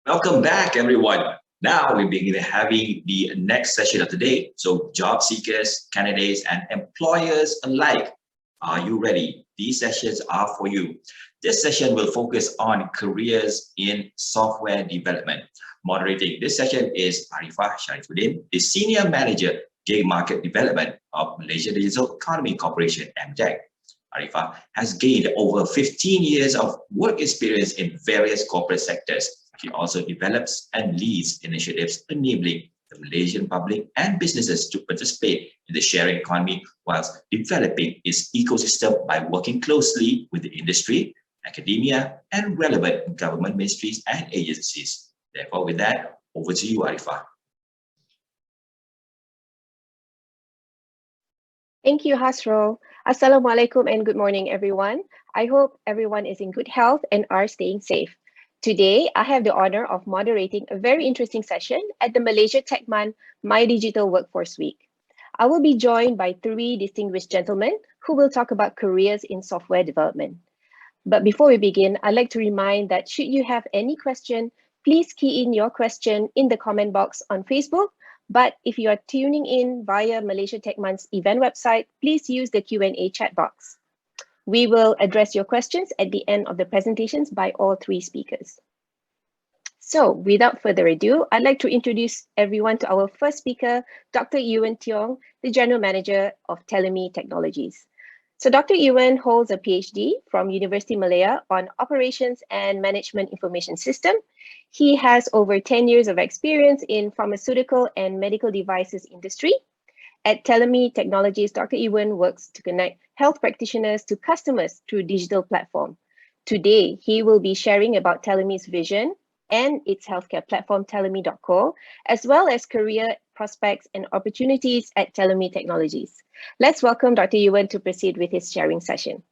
Welcome back, everyone. Now we begin having the next session of the day. So, job seekers, candidates, and employers alike, are you ready? These sessions are for you. This session will focus on careers in software development. Moderating this session is Arifah Sharifuddin, the Senior Manager, Game Market Development of Malaysia Digital Economy Corporation, MDEC. Arifah has gained over 15 years of work experience in various corporate sectors. She also develops and leads initiatives enabling the Malaysian public and businesses to participate in the sharing economy whilst developing its ecosystem by working closely with the industry, academia, and relevant government ministries and agencies. Therefore, with that, over to you, Arifah. Thank you, Hasro. Assalamualaikum and good morning, everyone. I hope everyone is in good health and are staying safe. Today, I have the honor of moderating a very interesting session at the Malaysia TechMan My Digital Workforce Week. I will be joined by three distinguished gentlemen who will talk about careers in software development. But before we begin, I'd like to remind that should you have any question, please key in your question in the comment box on Facebook. But if you are tuning in via Malaysia TechMan's event website, please use the Q&A chat box. We will address your questions at the end of the presentations by all three speakers. So without further ado, I'd like to introduce everyone to our first speaker, Dr. Ewan Tiong, the General Manager of Teleme Technologies. So Dr. Ewan holds a PhD from University Malaya on Operations and Management Information System. He has over 10 years of experience in pharmaceutical and medical devices industry. At Teleme Technologies, Dr. Ewan works to connect health practitioners to customers through digital platform. Today, he will be sharing about Teleme's vision and its healthcare platform, teleme.co, as well as career prospects and opportunities at Teleme Technologies. Let's welcome Dr. Ewan to proceed with his sharing session.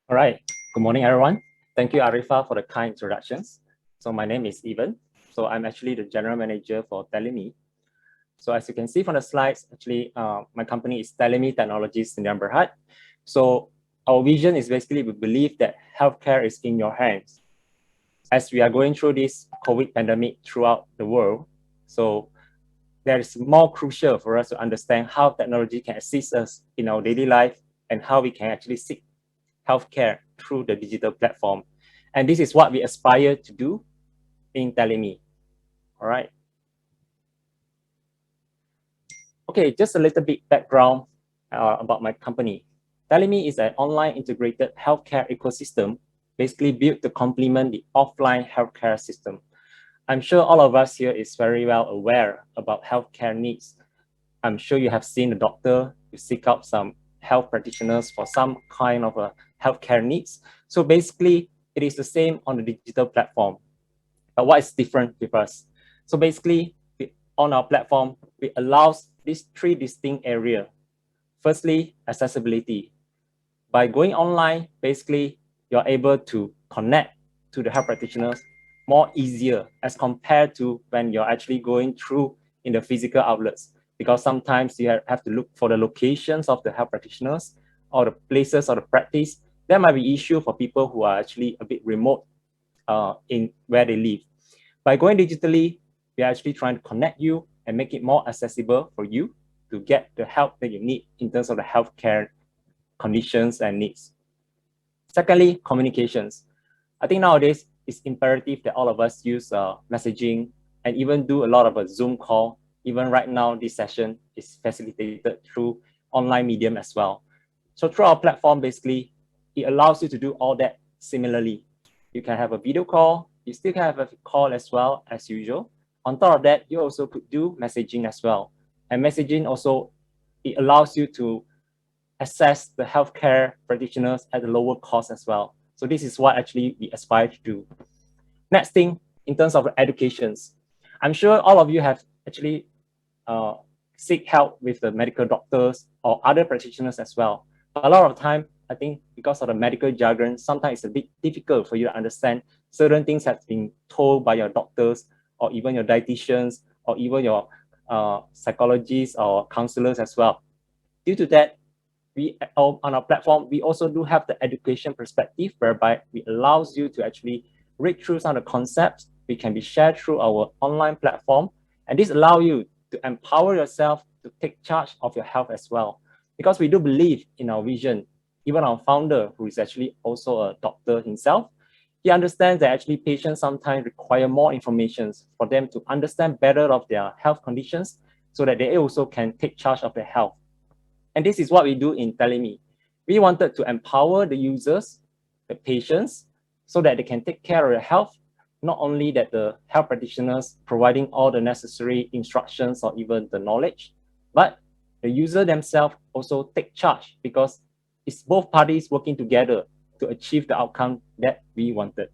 All right. Good morning, everyone. Thank you, Arifah, for the kind introductions. So my name is Ewan. So I'm actually the General Manager for Teleme. So as you can see from the slides, actually, my company is Teleme Technologies Sdn Bhd. So our vision is basically we believe that healthcare is in your hands. As we are going through this COVID pandemic throughout the world, so that is more crucial for us to understand how technology can assist us in our daily life and how we can actually seek healthcare through the digital platform. And this is what we aspire to do in Teleme. All right. Okay, just a little bit background about my company. Teleme is an online integrated healthcare ecosystem, basically built to complement the offline healthcare system. I'm sure all of us here is very well aware about healthcare needs. I'm sure you have seen a doctor, you seek out some health practitioners for some kind of a healthcare needs. So basically, it is the same on the digital platform. But what is different with us? So basically, on our platform, we allow these three distinct areas. Firstly, accessibility. By going online, basically, you're able to connect to the health practitioners more easier as compared to when you're actually going through in the physical outlets, because sometimes you have to look for the locations of the health practitioners or the places of the practice. That might be an issue for people who are actually a bit remote in where they live. By going digitally, we are actually trying to connect you and make it more accessible for you to get the help that you need in terms of the healthcare conditions and needs. Secondly, communications. I think nowadays it's imperative that all of us use messaging and even do a lot of a Zoom call. Even right now, this session is facilitated through online medium as well. So through our platform, basically, it allows you to do all that similarly. You can have a video call, you still can have a call as well as usual. On top of that, you also could do messaging as well. And messaging also, it allows you to access the healthcare practitioners at a lower cost as well. So this is what actually we aspire to do. Next thing, in terms of educations, I'm sure all of you have actually seek help with the medical doctors or other practitioners as well. But a lot of time, I think because of the medical jargon, sometimes it's a bit difficult for you to understand certain things have been told by your doctors or even your dietitians or even your psychologists or counselors as well. Due to that, we on our platform, we also do have the education perspective whereby it allows you to actually read through some of the concepts, which can be shared through our online platform. And this allows you to empower yourself to take charge of your health as well. Because we do believe in our vision. Even our founder, who is actually also a doctor himself, he understands that actually patients sometimes require more information for them to understand better of their health conditions so that they also can take charge of their health. And this is what we do in Teleme. We wanted to empower the users, the patients, so that they can take care of their health, not only that the health practitioners providing all the necessary instructions or even the knowledge, but the user themselves also take charge because it's both parties working together to achieve the outcome that we wanted.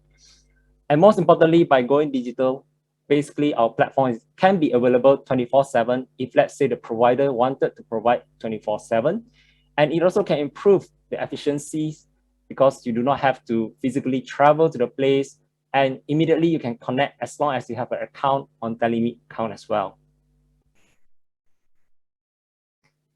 And most importantly, by going digital, basically our platform can be available 24/7 if, let's say, the provider wanted to provide 24/7. And it also can improve the efficiencies because you do not have to physically travel to the place, and immediately you can connect as long as you have an account on Teleme account as well.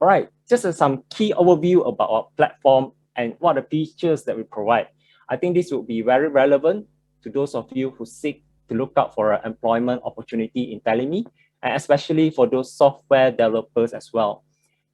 All right, just some key overview about our platform and what are the features that we provide. I think this will be very relevant to those of you who seek to look out for an employment opportunity in Teleme, and especially for those software developers as well.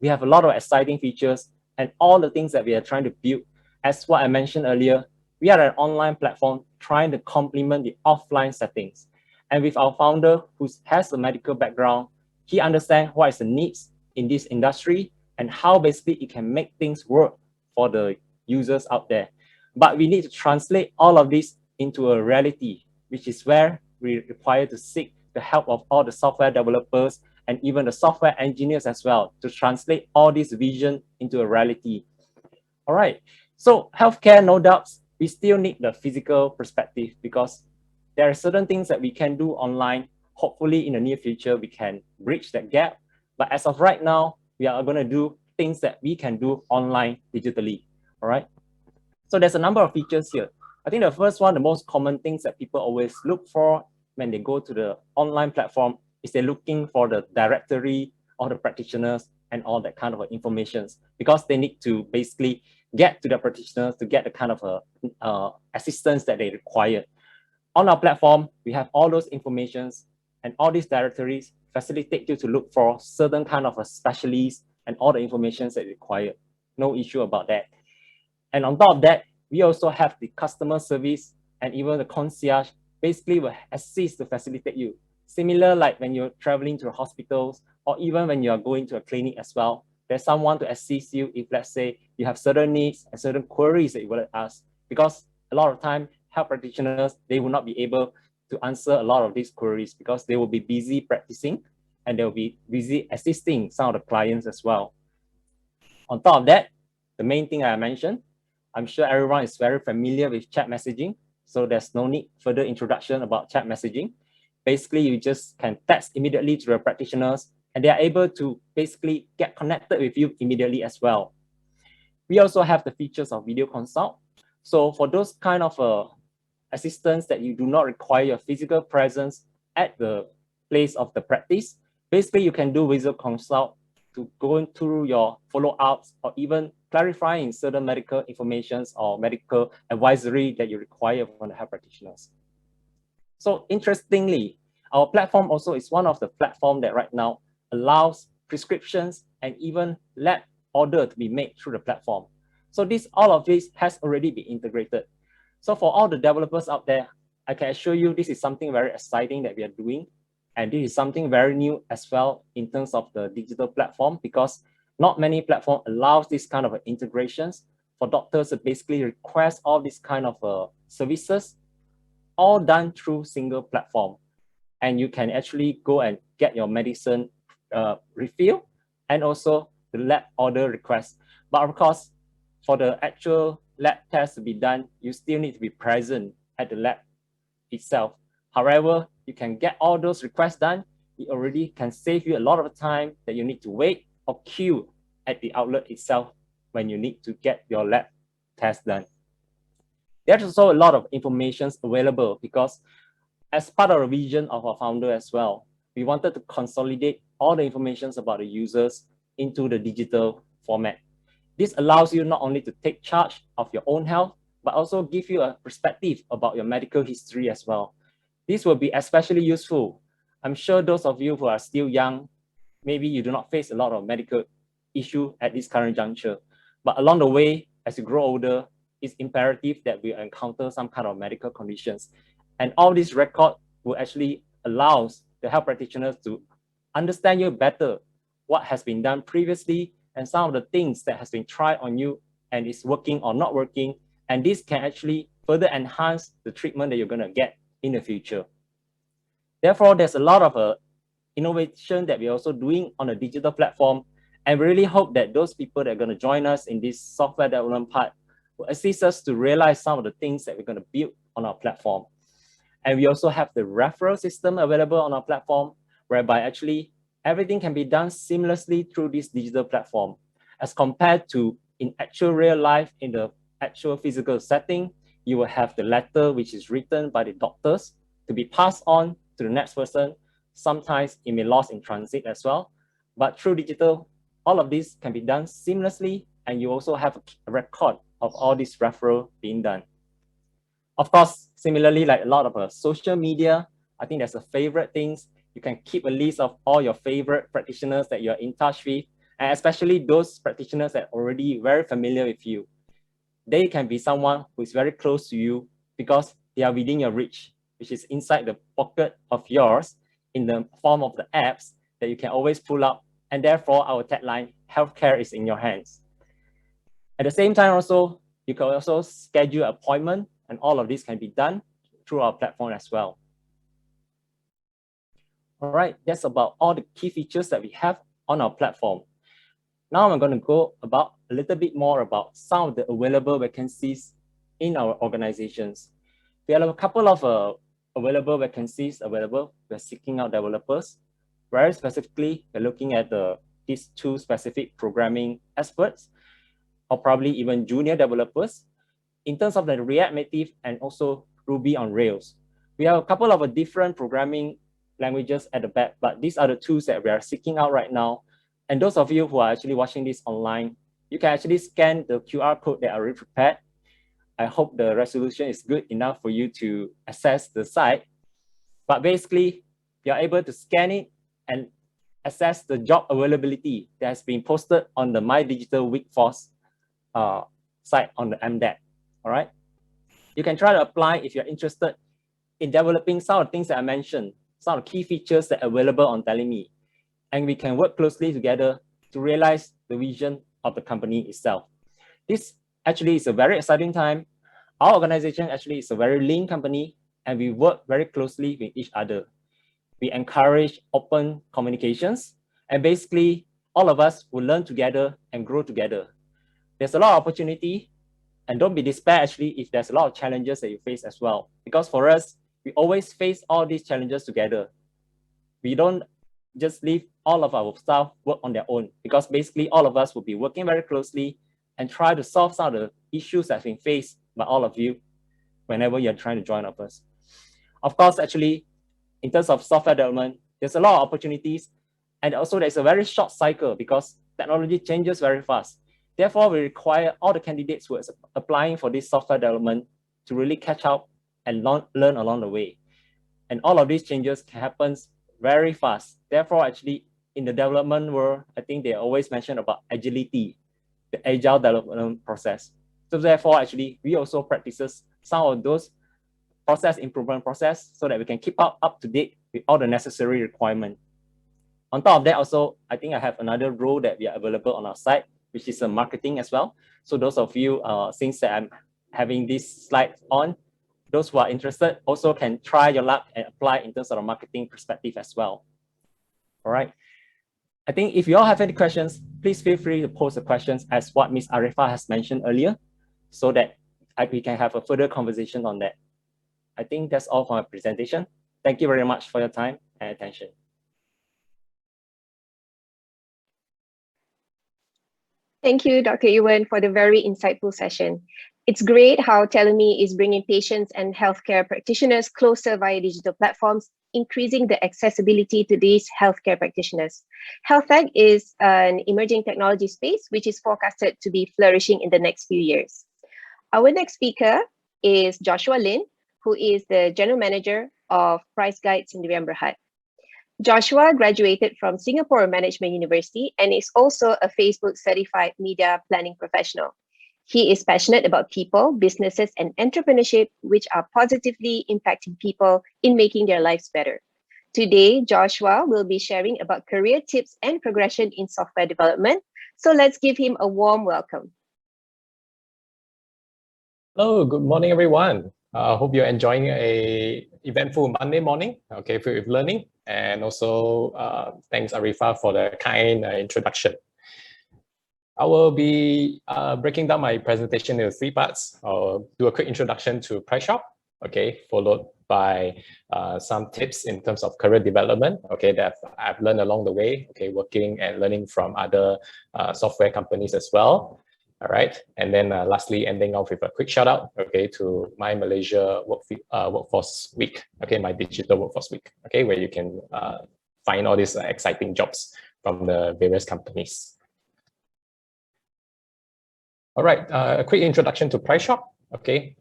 We have a lot of exciting features and all the things that we are trying to build. As what I mentioned earlier, we are an online platform trying to complement the offline settings. And with our founder, who has a medical background, he understands what is the needs in this industry and how basically it can make things work for the users out there. But we need to translate all of this into a reality, which is where we require to seek the help of all the software developers and even the software engineers as well to translate all this vision into a reality. All right, so healthcare, no doubts, we still need the physical perspective because there are certain things that we can do online. Hopefully in the near future, we can bridge that gap. But as of right now, we are going to do things that we can do online digitally. All right. So there's a number of features here. I think the first one, the most common things that people always look for when they go to the online platform is they're looking for the directory or the practitioners and all that kind of information because they need to basically get to the practitioners to get the kind of assistance that they require. On our platform, we have all those informations and all these directories facilitate you to look for certain kind of a specialist and all the information that you require. No issue about that. And on top of that, we also have the customer service and even the concierge basically will assist to facilitate you. Similar like when you're traveling to hospitals or even when you're going to a clinic as well, there's someone to assist you if, let's say, you have certain needs and certain queries that you want to ask. Because a lot of time, health practitioners, they will not be able to answer a lot of these queries because they will be busy practicing and they'll be busy assisting some of the clients as well. On top of that, the main thing I mentioned, I'm sure everyone is very familiar with chat messaging, so there's no need further introduction about chat messaging. Basically, you just can text immediately to the practitioners and they are able to basically get connected with you immediately as well. We also have the features of video consult. So for those kind of assistance that you do not require your physical presence at the place of the practice, basically you can do video consult to go through your follow-ups or even clarifying certain medical information or medical advisory that you require from the health practitioners. So interestingly, our platform also is one of the platforms that right now allows prescriptions and even lab order to be made through the platform. So all of this has already been integrated. So for all the developers out there, I can assure you this is something very exciting that we are doing. And this is something very new as well in terms of the digital platform because not many platforms allows this kind of integrations for doctors to basically request all these kind of services all done through single platform. And you can actually go and get your medicine refill and also the lab order request. But of course, for the actual lab test to be done, you still need to be present at the lab itself. However, you can get all those requests done. It already can save you a lot of time that you need to wait or queue at the outlet itself when you need to get your lab test done. There's also a lot of information available because as part of the vision of our founder as well, we wanted to consolidate all the information about the users into the digital format. This allows you not only to take charge of your own health, but also give you a perspective about your medical history as well. This will be especially useful. I'm sure those of you who are still young, maybe you do not face a lot of medical issue at this current juncture, but along the way, as you grow older, it's imperative that we encounter some kind of medical conditions. And all this record will actually allows the health practitioners to understand you better, what has been done previously, and some of the things that has been tried on you and is working or not working. And this can actually further enhance the treatment that you're going to get in the future. Therefore, there's a lot of innovation that we're also doing on a digital platform. And we really hope that those people that are going to join us in this software development part will assist us to realize some of the things that we're going to build on our platform. And we also have the referral system available on our platform, whereby actually everything can be done seamlessly through this digital platform, as compared to in actual real life, in the actual physical setting, you will have the letter which is written by the doctors to be passed on to the next person. Sometimes it may lost in transit as well, but through digital, all of this can be done seamlessly, and you also have a record of all this referral being done. Of course, similarly, like a lot of social media, I think there's a favorite things. You can keep a list of all your favorite practitioners that you're in touch with, and especially those practitioners that are already very familiar with you. They can be someone who is very close to you because they are within your reach, which is inside the pocket of yours in the form of the apps that you can always pull up. And therefore, our tagline, healthcare is in your hands. At the same time, also, you can also schedule an appointment, and all of this can be done through our platform as well. All right, that's about all the key features that we have on our platform. Now I'm going to go about a little bit more about some of the available vacancies in our organizations. We have a couple of available vacancies available. We're seeking out developers. Very specifically, we're looking at these two specific programming experts, or probably even junior developers, in terms of the React Native and also Ruby on Rails. We have a couple of different programming languages at the back, but these are the tools that we are seeking out right now. And those of you who are actually watching this online, you can actually scan the QR code that I already prepared. I hope the resolution is good enough for you to access the site. But basically, you're able to scan it and access the job availability that has been posted on the My Digital Workforce site on the MDEC. All right. You can try to apply if you're interested in developing some of the things that I mentioned, some of the key features that are available on Teleme. And we can work closely together to realize the vision of the company itself. This actually is a very exciting time. Our organization actually is a very lean company, and we work very closely with each other. We encourage open communications, and basically all of us will learn together and grow together. There's a lot of opportunity, and don't be despair actually if there's a lot of challenges that you face as well. Because for us, we always face all these challenges together. We don't just leave all of our staff work on their own, because basically all of us will be working very closely and try to solve some of the issues that have been faced by all of you whenever you're trying to join us. Of course, actually, in terms of software development, there's a lot of opportunities, and also there's a very short cycle because technology changes very fast. Therefore, we require all the candidates who are applying for this software development to really catch up and learn along the way. And all of these changes can happen very fast. Therefore, actually, in the development world, I think they always mention about agility, the agile development process. So therefore, actually, we also practices some of those process improvement process so that we can keep up to date with all the necessary requirements. On top of that, also, I think I have another role that we are available on our site, which is marketing as well. So those of you, since I'm having this slide on, those who are interested also can try your luck and apply in terms of a marketing perspective as well. All right. I think if you all have any questions, please feel free to post the questions as what Ms. Arifah has mentioned earlier, so that we can have a further conversation on that. I think that's all for my presentation. Thank you very much for your time and attention. Thank you, Dr. Ewan, for the very insightful session. It's great how Teleme is bringing patients and healthcare practitioners closer via digital platforms, increasing the accessibility to these healthcare practitioners. Health tech is an emerging technology space which is forecasted to be flourishing in the next few years. Our next speaker is Joshua Lin, who is the General Manager of Price Guide Sdn Berhad. Joshua graduated from Singapore Management University and is also a Facebook certified media planning professional. He is passionate about people, businesses, and entrepreneurship, which are positively impacting people in making their lives better. Today, Joshua will be sharing about career tips and progression in software development. So let's give him a warm welcome. Hello, good morning, everyone. Hope you're enjoying a eventful Monday morning, okay, filled with learning. And also, thanks Arifah for the kind introduction. I will be breaking down my presentation into 3 parts. I'll do a quick introduction to PriceShop, okay, followed by some tips in terms of career development, okay, that I've learned along the way, okay, working and learning from other software companies as well. All right, and then lastly, ending off with a quick shout out, okay, to my Malaysia Workforce Week, okay, my digital workforce week, okay, where you can find all these exciting jobs from the various companies. All right, a quick introduction to PriceShop, okay.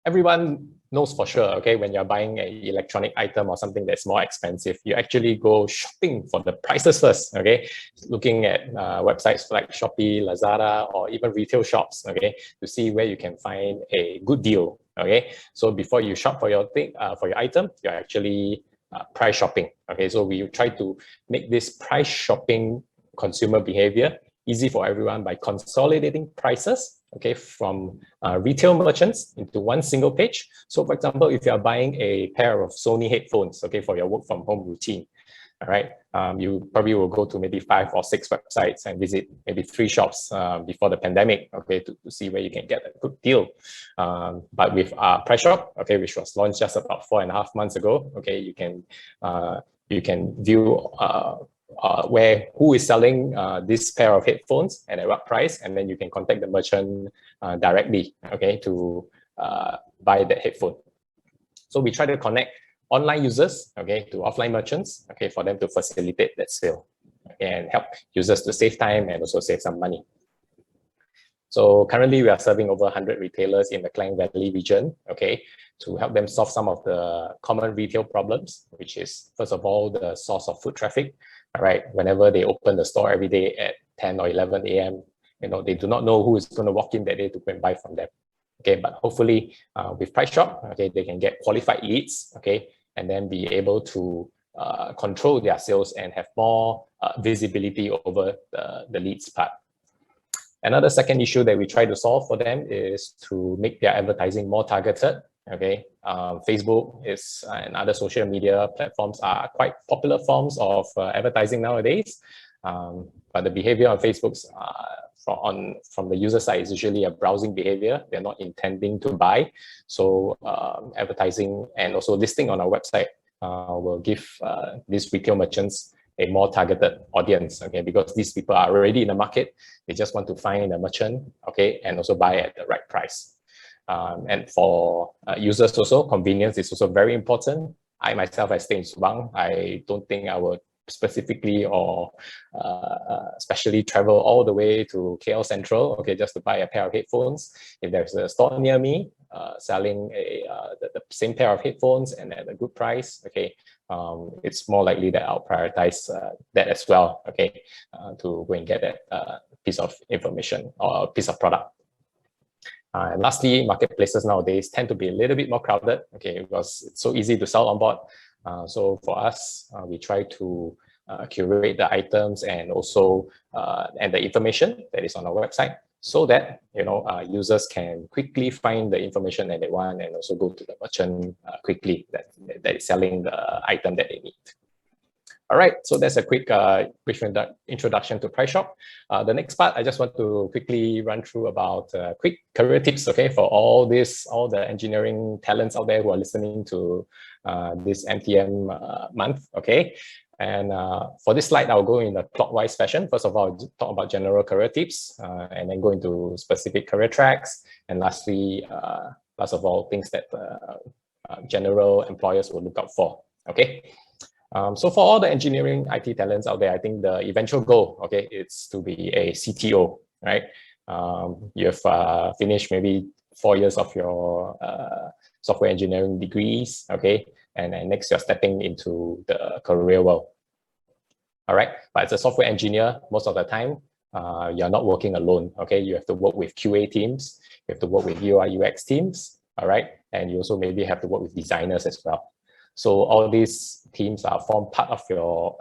Everyone knows for sure, okay, when you're buying an electronic item or something that's more expensive, you actually go shopping for the prices first, okay, looking at websites like Shopee, Lazada, or even retail shops, okay, to see where you can find a good deal, okay. So before you shop for your thing, for your item, you're actually price shopping, okay. So we try to make this price shopping consumer behavior easy for everyone by consolidating prices, okay, from retail merchants into one single page. So for example, if you're buying a pair of Sony headphones, okay, for your work from home routine, all right, you probably will go to maybe 5 or 6 websites and visit maybe 3 shops before the pandemic, okay, to see where you can get a good deal. But with PriceShop, okay, which was launched just about 4.5 months ago, okay, you can view who is selling this pair of headphones and at what price, and then you can contact the merchant directly, okay, to buy that headphone. So we try to connect online users, okay, to offline merchants, okay, for them to facilitate that sale, okay, and help users to save time and also save some money. So currently we are serving over 100 retailers in the Klang Valley region, okay, to help them solve some of the common retail problems, which is, first of all, the source of foot traffic. All right, whenever they open the store every day at 10 or 11 a.m., you know, they do not know who is going to walk in that day to go and buy from them. Okay, but hopefully with PriceShop, okay, they can get qualified leads, okay, and then be able to control their sales and have more visibility over the leads part. Another second issue that we try to solve for them is to make their advertising more targeted. Okay, Facebook is and other social media platforms are quite popular forms of advertising nowadays. But the behavior on Facebook's from the user side is usually a browsing behavior. They're not intending to buy. So advertising and also listing on our website will give these retail merchants a more targeted audience, okay, because these people are already in the market. They just want to find a merchant, okay, and also buy at the right price. And for users also, convenience is also very important. I myself, I stay in Subang. I don't think I would specifically or especially travel all the way to KL Central, okay, just to buy a pair of headphones. If there's a store near me selling the same pair of headphones and at a good price, okay, it's more likely that I'll prioritize that as well, okay, to go and get that piece of information or piece of product. And lastly, marketplaces nowadays tend to be a little bit more crowded, okay, because it's so easy to sell on board. So for us, we try to curate the items and also and the information that is on our website, so that, you know, users can quickly find the information that they want and also go to the merchant quickly that is selling the item that they need. All right, so that's a quick brief introduction to PriceShop. The next part, I just want to quickly run through about quick career tips, okay, for all the engineering talents out there who are listening to this MTM month, okay. And for this slide, I'll go in a clockwise fashion. First of all, I'll talk about general career tips, and then go into specific career tracks, and lastly, last of all, things that general employers will look out for, okay. So for all the engineering IT talents out there, I think the eventual goal, okay, is to be a CTO, right? You've finished maybe 4 years of your software engineering degrees, okay, and then next you're stepping into the career world. All right, but as a software engineer, most of the time, you're not working alone, okay? You have to work with QA teams, you have to work with UI UX teams, all right? And you also maybe have to work with designers as well. So all these teams form part of your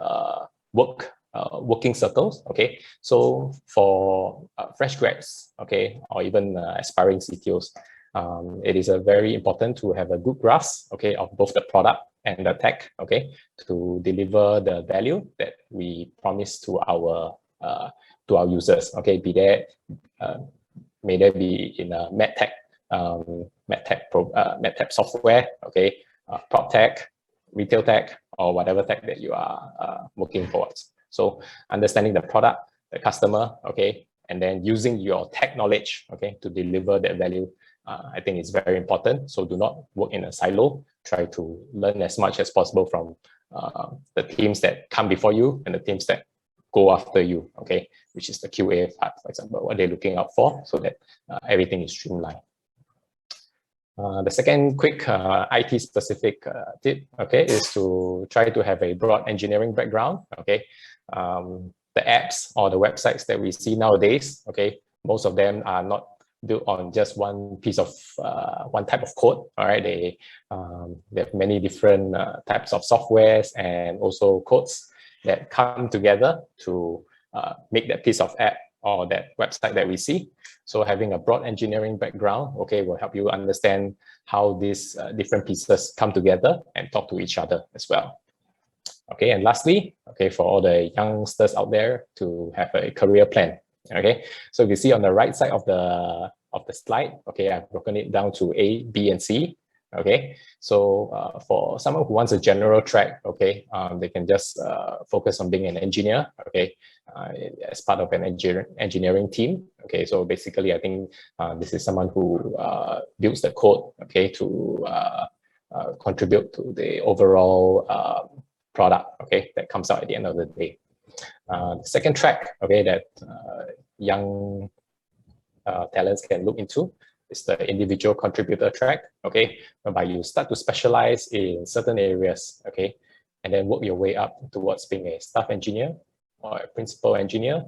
working circles, okay? So for fresh grads, okay, or even aspiring CTOs, it is very important to have a good grasp, okay, of both the product and the tech, okay, to deliver the value that we promise to our users, okay, may there be in a medtech software, okay, prop tech, retail tech, or whatever tech that you are working towards. So understanding the product, the customer, okay, and then using your tech knowledge, okay, to deliver that value, I think it's very important. So do not work in a silo. Try to learn as much as possible from the teams that come before you and the teams that go after you, okay, which is the QA part, for example, what they're looking out for, so that everything is streamlined. The second quick IT specific tip, okay, is to try to have a broad engineering background, okay. The apps or the websites that we see nowadays, okay, most of them are not built on just one piece of one type of code. All right, they have many different types of softwares and also codes that come together to make that piece of app or that website that we see. So having a broad engineering background, okay, will help you understand how these different pieces come together and talk to each other as well. Okay, and lastly, okay, for all the youngsters out there to have a career plan. Okay, so if you see on the right side of the slide, okay, I've broken it down to A, B, and C. Okay, so for someone who wants a general track, okay, they can just focus on being an engineer, okay, as part of an engineering team. Okay, so basically, I think this is someone who builds the code, okay, to contribute to the overall product, okay, that comes out at the end of the day. The second track, okay, that young talents can look into is the individual contributor track, okay, whereby you start to specialize in certain areas, okay, and then work your way up towards being a staff engineer or a principal engineer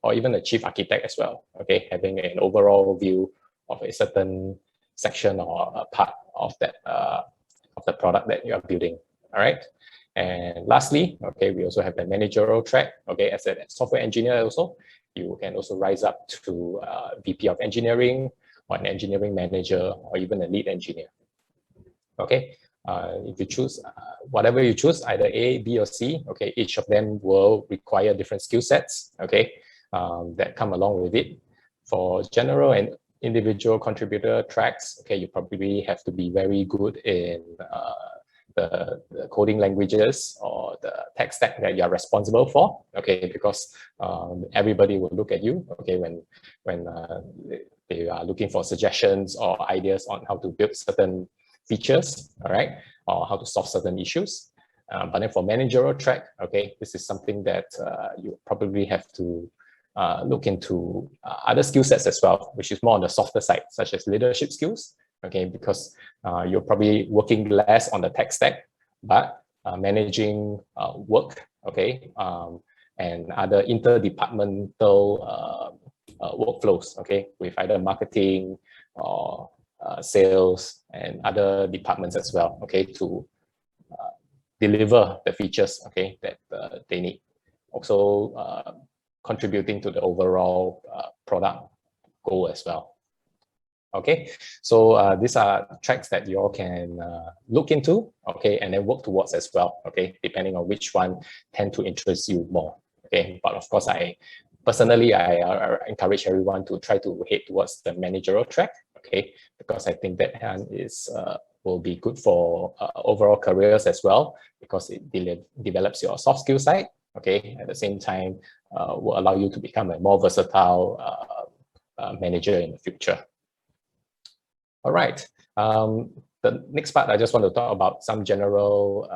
or even a chief architect as well, okay, having an overall view of a certain section or a part of that of the product that you are building. All right. And lastly, okay, we also have the managerial track. Okay, as a software engineer also, you can also rise up to VP of engineering or an engineering manager or even a lead engineer. Okay, if you choose whatever you choose, either A, B, or C, okay, each of them will require different skill sets, okay, that come along with it. For general and individual contributor tracks, okay, you probably have to be very good in the coding languages or the tech stack that you are responsible for, okay, because everybody will look at you, okay, when they are looking for suggestions or ideas on how to build certain features, all right, or how to solve certain issues. But then for managerial track, okay, this is something that you probably have to look into other skill sets as well, which is more on the softer side, such as leadership skills, okay, because you're probably working less on the tech stack, but managing work, okay, and other interdepartmental workflows, okay, with either marketing or sales and other departments as well, okay, to deliver the features, okay, that they need. Also contributing to the overall product goal as well. Okay, so these are tracks that you all can look into, okay, and then work towards as well, okay, depending on which one tend to interest you more, okay. But of course, I personally encourage everyone to try to head towards the managerial track, okay, because I think that is will be good for overall careers as well, because it develops your soft skill side, okay, at the same time will allow you to become a more versatile manager in the future. All right. The next part, I just want to talk about some general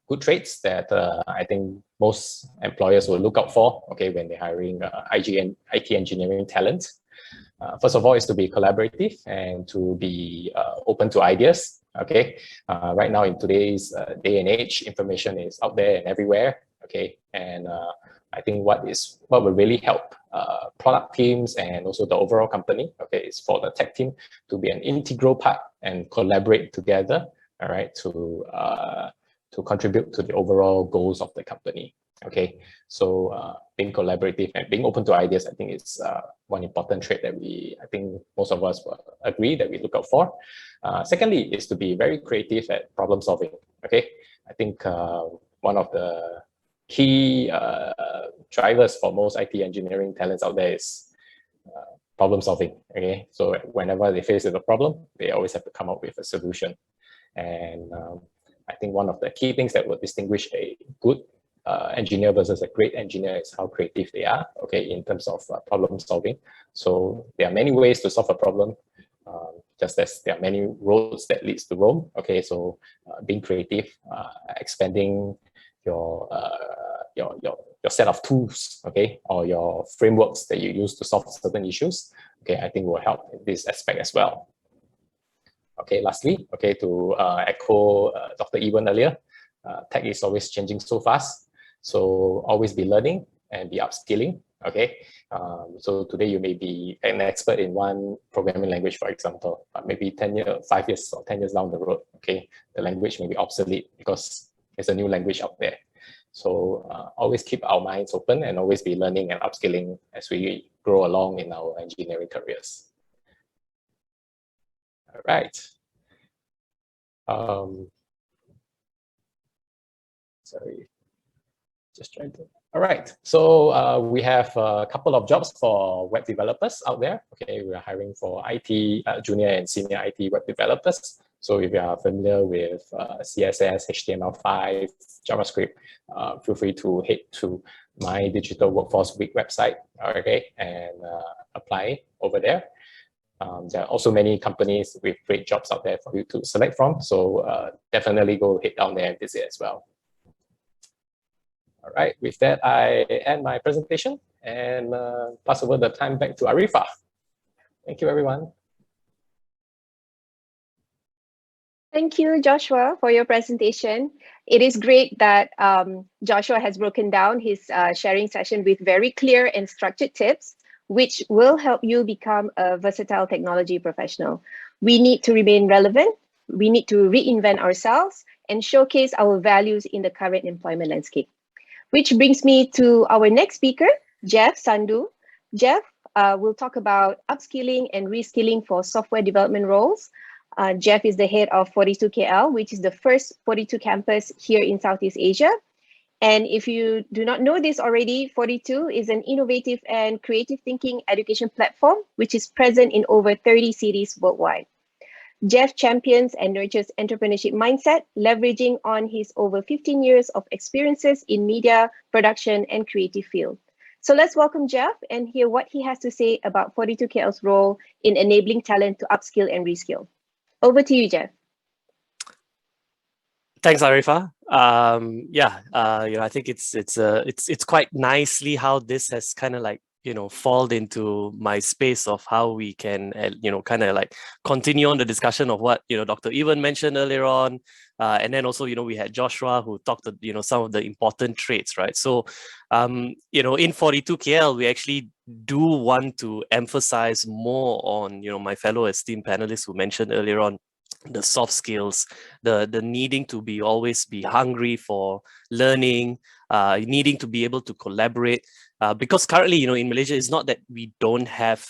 good traits that I think most employers will look out for, okay, when they're hiring IT engineering talent. First of all, is to be collaborative and to be open to ideas. Okay, right now in today's day and age, information is out there and everywhere. Okay, and I think what will really help product teams and also the overall company, okay, is for the tech team to be an integral part and collaborate together. All right, to contribute to the overall goals of the company. Okay, so being collaborative and being open to ideas, I think is one important trait that I think most of us will agree that we look out for. Secondly, is to be very creative at problem solving. Okay, I think one of the key drivers for most IT engineering talents out there is problem solving. Okay, so whenever they face with a problem, they always have to come up with a solution. And I think one of the key things that will distinguish a good engineer versus a great engineer is how creative they are, okay, in terms of problem solving. So there are many ways to solve a problem, just as there are many roads that leads to Rome. Okay, so being creative, expanding your set of tools, okay, or your frameworks that you use to solve certain issues, okay, I think will help in this aspect as well. Okay, lastly, okay, to echo Dr. Ewan earlier, tech is always changing so fast. So always be learning and be upskilling. Okay, so today you may be an expert in one programming language, for example, but maybe 5 years or 10 years down the road, okay, the language may be obsolete because there's a new language out there. So always keep our minds open and always be learning and upskilling as we grow along in our engineering careers. All right. Sorry. Just trying to. All right, so we have a couple of jobs for web developers out there. Okay, we are hiring for IT junior and senior IT web developers. So if you are familiar with CSS, HTML5, JavaScript, feel free to head to my Digital Workforce Week website, okay, and apply over there. There are also many companies with great jobs out there for you to select from. So definitely go head down there and visit as well. All right, with that, I end my presentation and pass over the time back to Arifah. Thank you, everyone. Thank you, Joshua, for your presentation. It is great that Joshua has broken down his sharing session with very clear and structured tips, which will help you become a versatile technology professional. We need to remain relevant. We need to reinvent ourselves and showcase our values in the current employment landscape. Which brings me to our next speaker, Jeff Sandhu. Jeff will talk about upskilling and reskilling for software development roles. Jeff is the head of 42KL, which is the first 42 campus here in Southeast Asia. And if you do not know this already, 42 is an innovative and creative thinking education platform, which is present in over 30 cities worldwide. Jeff champions and nurtures entrepreneurship mindset, leveraging on his over 15 years of experiences in media, production, and creative field. So let's welcome Jeff and hear what he has to say about 42KL's role in enabling talent to upskill and reskill. Over to you, Jeff. Thanks, Arifah. I think it's quite nicely how this has kind of like fall into my space of how we can kind of like continue on the discussion of what Dr. Ewan mentioned earlier on, and then also we had Joshua who talked some of the important traits, right? So in 42KL we actually do want to emphasize more on my fellow esteemed panelists who mentioned earlier on the soft skills, the needing to always be hungry for learning, needing to be able to collaborate, because currently in Malaysia it's not that we don't have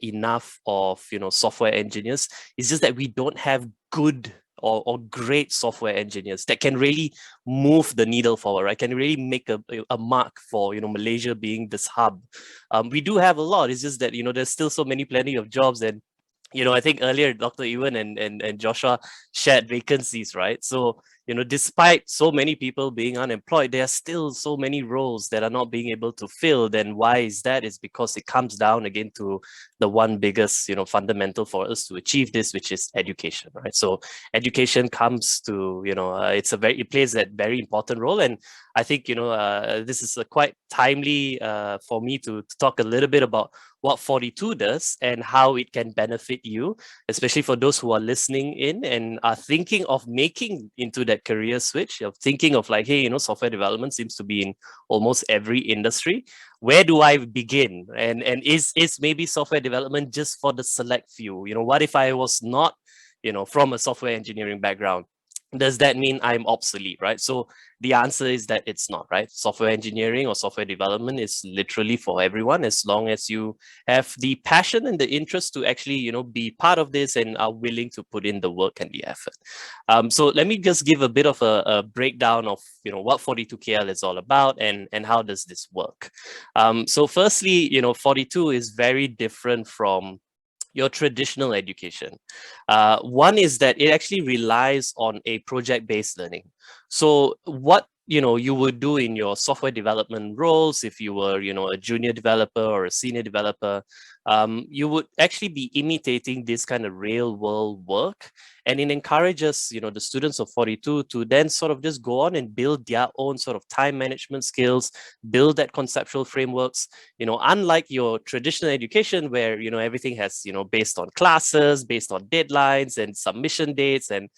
enough of software engineers, it's just that we don't have good or great software engineers that can really move the needle forward, right? Can really make a mark for Malaysia being this hub. We do have a lot, it's just that there's still plenty of jobs. And I think earlier Dr. Ewan and Joshua shared vacancies, right? So despite so many people being unemployed, there are still so many roles that are not being able to fill. Then why is that? Is because it comes down again to the one biggest, fundamental for us to achieve this, which is education, right? So education comes to, it plays that very important role. And I think, this is a quite timely for me to talk a little bit about what 42 does and how it can benefit you, especially for those who are listening in and are thinking of making into that career switch, of thinking of like, hey, software development seems to be in almost every industry. Where do I begin? And is maybe software development just for the select few? What if I was not, from a software engineering background? Does that mean I'm obsolete, right? So the answer is that it's not, right? Software engineering or software development is literally for everyone, as long as you have the passion and the interest to actually, be part of this and are willing to put in the work and the effort. So let me just give a bit of a breakdown of, what 42KL is all about and how does this work. So firstly, 42 is very different from your traditional education. One is that it actually relies on a project-based learning. So what you would do in your software development roles, if you were a junior developer or a senior developer, you would actually be imitating this kind of real world work. And it encourages the students of 42 to then sort of just go on and build their own sort of time management skills, build that conceptual frameworks. Unlike your traditional education where everything has based on classes, based on deadlines and submission dates and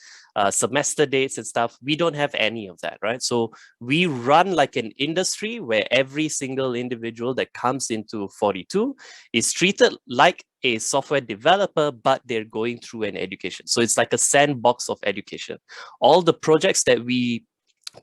semester dates and stuff, we don't have any of that, right? So we run like an industry where every single individual that comes into 42 is treated like a software developer, but they're going through an education. So it's like a sandbox of education. All the projects that we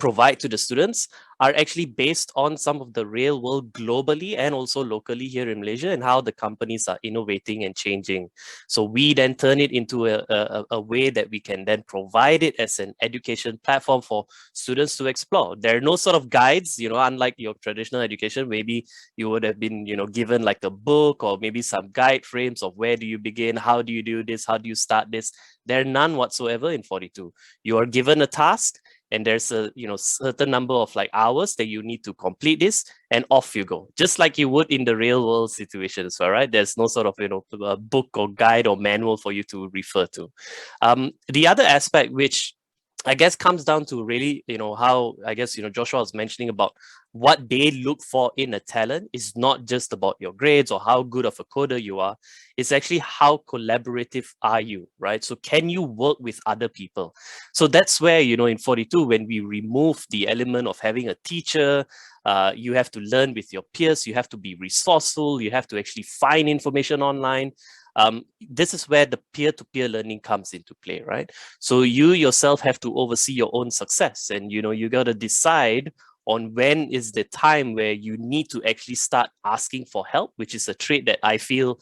provide to the students are actually based on some of the real world globally and also locally here in Malaysia and how the companies are innovating and changing. So we then turn it into a way that we can then provide it as an education platform for students to explore. There are no sort of guides, unlike your traditional education, maybe you would have been, given like a book or maybe some guide frames of where do you begin, how do you do this, how do you start this. There are none whatsoever in 42. You are given a task, and there's a certain number of like hours that you need to complete this, and off you go, just like you would in the real world situations, all right? There's no sort of book or guide or manual for you to refer to. The other aspect, which I guess comes down to really, how I guess, Joshua was mentioning about what they look for in a talent is not just about your grades or how good of a coder you are. It's actually how collaborative are you, right? So can you work with other people? So that's where, in 42, when we remove the element of having a teacher, you have to learn with your peers, you have to be resourceful, you have to actually find information online. This is where the peer-to-peer learning comes into play, right? So you yourself have to oversee your own success, and you got to decide on when is the time where you need to actually start asking for help, which is a trait that I feel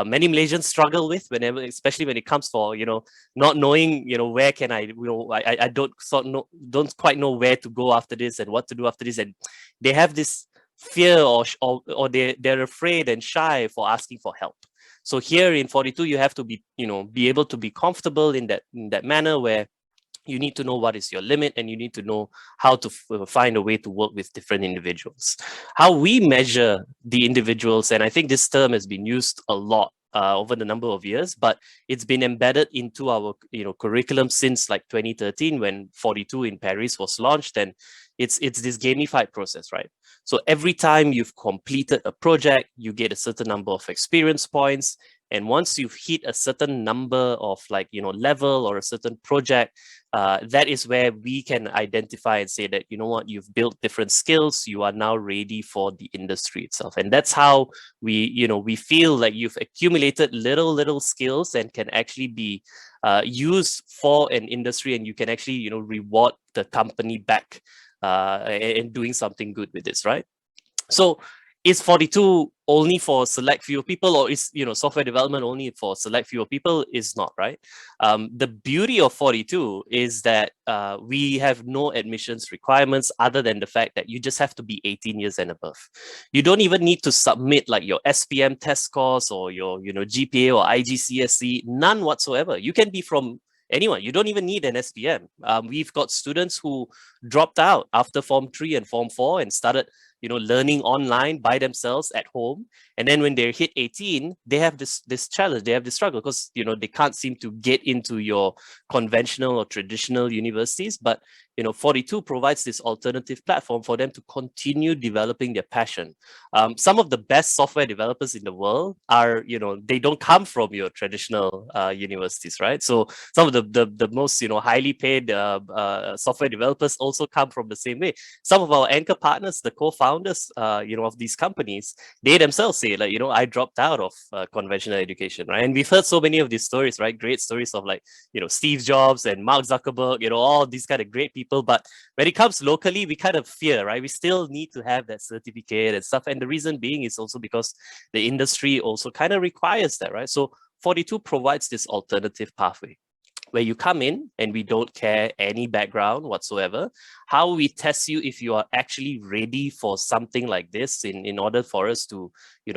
many Malaysians struggle with whenever, especially when it comes for not knowing where can I don't quite know where to go after this and what to do after this, and they have this fear or they're afraid and shy for asking for help. So here in 42, you have to be able to be comfortable in that manner where you need to know what is your limit and you need to know how to find a way to work with different individuals. How we measure the individuals, and I think this term has been used a lot over the number of years, but it's been embedded into our curriculum since like 2013 when 42 in Paris was launched, and it's this gamified process, right? So every time you've completed a project, you get a certain number of experience points. And once you've hit a certain number of level or a certain project, that is where we can identify and say that, what, you've built different skills, you are now ready for the industry itself. And that's how we feel like you've accumulated little skills and can actually be used for an industry, and you can actually, reward the company back and doing something good with this, right? So is 42 only for select few people, or is software development only for select few people? Is not, right? The beauty of 42 is that we have no admissions requirements other than the fact that you just have to be 18 years and above. You don't even need to submit like your SPM test scores or your GPA or IGCSE, none whatsoever. You can be from anyone. You don't even need an SPM. We've got students who dropped out after Form 3 and Form 4 and started, learning online by themselves at home. And then when they hit 18, they have this challenge, they have this struggle because, they can't seem to get into your conventional or traditional universities. But 42 provides this alternative platform for them to continue developing their passion. Some of the best software developers in the world are, they don't come from your traditional universities, right? So some of the most, highly paid software developers also come from the same way. Some of our anchor partners, the co-founders, of these companies, they themselves say, like, I dropped out of conventional education, right? And we've heard so many of these stories, right? Great stories of like, Steve Jobs and Mark Zuckerberg, all these kind of great people. But when it comes locally, we kind of fear, right? We still need to have that certificate and stuff. And the reason being is also because the industry also kind of requires that, right? So 42 provides this alternative pathway where you come in and we don't care any background whatsoever. How we test you if you are actually ready for something like this in order for us to,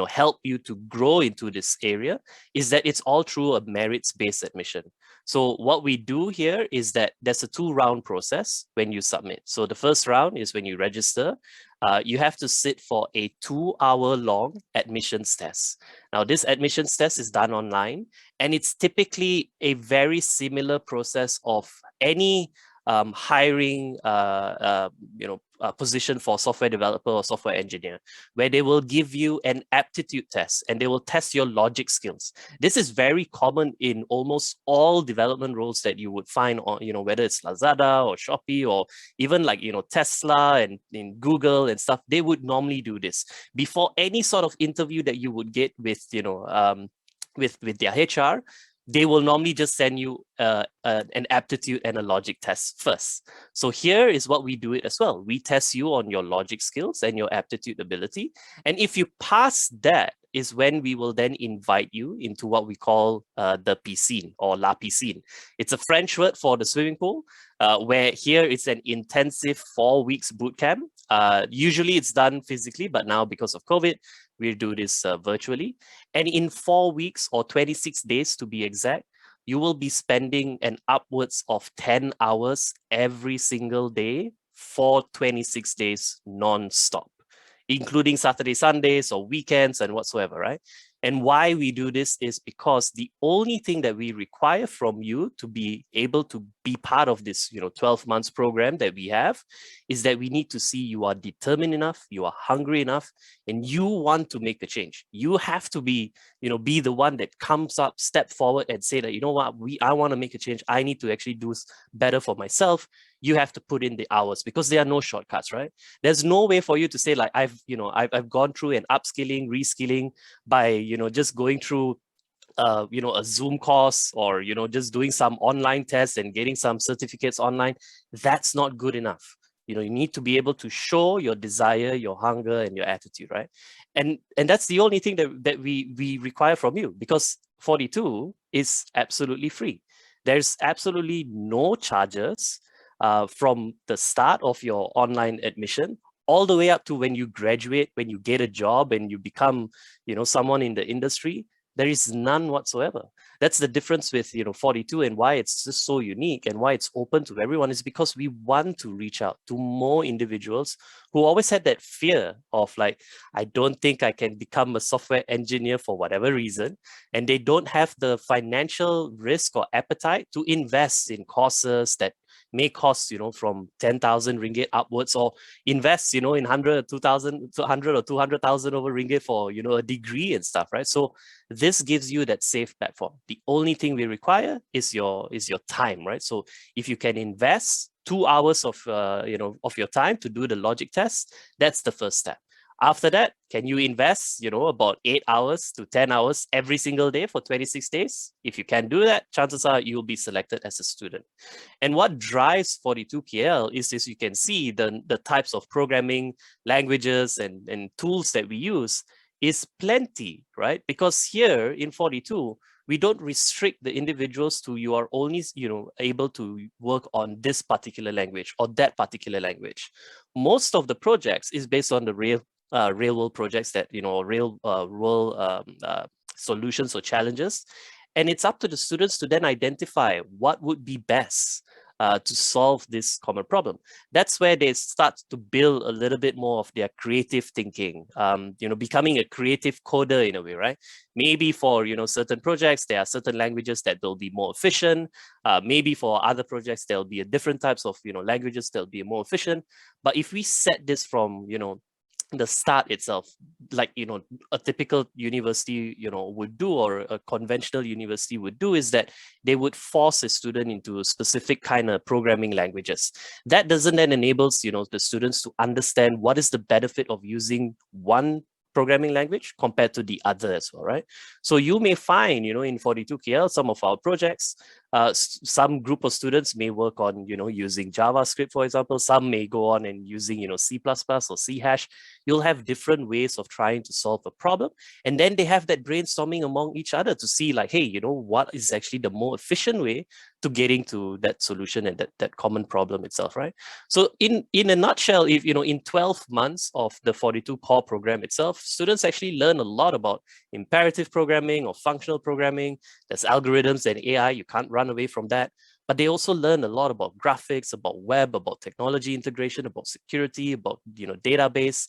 help you to grow into this area is that it's all through a merits-based admission. So what we do here is that there's a 2-round process when you submit. So the first round is when you register. You have to sit for a 2-hour-long admissions test. Now, this admissions test is done online, and it's typically a very similar process of any hiring, position for software developer or software engineer, where they will give you an aptitude test and they will test your logic skills. This is very common in almost all development roles that you would find on, whether it's Lazada or Shopee or even like, Tesla and in Google and stuff. They would normally do this before any sort of interview that you would get with, with their HR. They will normally just send you an aptitude and a logic test first. So here is what we do it as well. We test you on your logic skills and your aptitude ability. And if you pass that, is when we will then invite you into what we call the piscine or la piscine. It's a French word for the swimming pool, where here it's an intensive 4 weeks boot camp. Usually it's done physically, but now because of COVID, we do this virtually. And in 4 weeks or 26 days to be exact, you will be spending an upwards of 10 hours every single day for 26 days non-stop, including Saturday, Sundays, or weekends and whatsoever, right? And why we do this is because the only thing that we require from you to be able to be part of this, 12 months program that we have is that we need to see you are determined enough, you are hungry enough, and you want to make a change. You have to be, be the one that comes up, step forward and say that, what, I want to make a change. I need to actually do better for myself. You have to put in the hours because there are no shortcuts, right? There's no way for you to say like, I've gone through an upskilling, reskilling by, just going through a Zoom course or, just doing some online tests and getting some certificates online. That's not good enough. You need to be able to show your desire, your hunger, and your attitude, right? And that's the only thing that we require from you, because 42 is absolutely free. There's absolutely no charges from the start of your online admission all the way up to when you graduate, when you get a job and you become, someone in the industry. There is none whatsoever. That's the difference with 42 and why it's just so unique and why it's open to everyone is because we want to reach out to more individuals who always had that fear of like, I don't think I can become a software engineer for whatever reason, and they don't have the financial risk or appetite to invest in courses that may cost, from 10,000 ringgit upwards, or invest, in 100, 2,000, 100 or 200,000 over ringgit for, a degree and stuff, right? So this gives you that safe platform. The only thing we require is your time, right? So if you can invest 2 hours of, of your time to do the logic test, that's the first step. After that, can you invest, about 8 hours to 10 hours every single day for 26 days? If you can do that, chances are you'll be selected as a student. And what drives 42KL is you can see the types of programming languages and tools that we use is plenty, right? Because here in 42, we don't restrict the individuals to you are only, able to work on this particular language or that particular language. Most of the projects is based on the real world projects that, real world solutions or challenges. And it's up to the students to then identify what would be best to solve this common problem. That's where they start to build a little bit more of their creative thinking, becoming a creative coder in a way, right? Maybe for, certain projects, there are certain languages that will be more efficient. Maybe for other projects, there'll be a different types of, languages that'll be more efficient. But if we set this from, the start itself, like a typical university would do, or a conventional university would do, is that they would force a student into a specific kind of programming languages. That doesn't then enables the students to understand what is the benefit of using one programming language compared to the other as well, right? So you may find, in 42KL, some of our projects, some group of students may work on, using JavaScript, for example. Some may go on and using, C++ or C hash. You'll have different ways of trying to solve a problem. And then they have that brainstorming among each other to see like, hey, what is actually the more efficient way to getting to that solution and that common problem itself, right? So in a nutshell, if in 12 months of the 42 core program itself, students actually learn a lot about imperative programming or functional programming. There's algorithms and AI, you can't run away from that. But they also learn a lot about graphics, about web, about technology integration, about security, about database,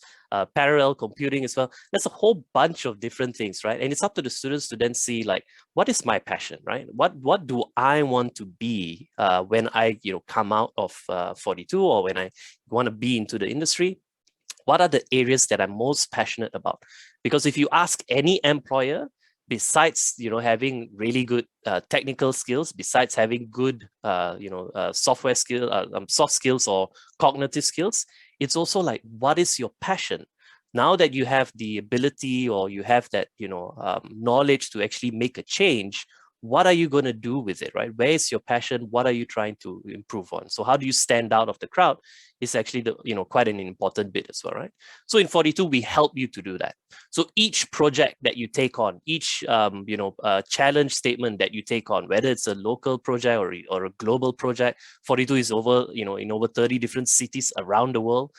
parallel computing as well. There's a whole bunch of different things, right? And it's up to the students to then see like, what is my passion, right? What do I want to be when I come out of 42, or when I want to be into the industry? What are the areas that I'm most passionate about? Because if you ask any employer, besides having really good technical skills, besides having good software skill, soft skills or cognitive skills, it's also like, what is your passion? Now that you have the ability, or you have that knowledge to actually make a change, what are you going to do with it, right? Where is your passion? What are you trying to improve on? So how do you stand out of the crowd is actually the quite an important bit as well, right? So in 42, we help you to do that. So each project that you take on, each challenge statement that you take on, whether it's a local project or a global project, 42 is over in over 30 different cities around the world.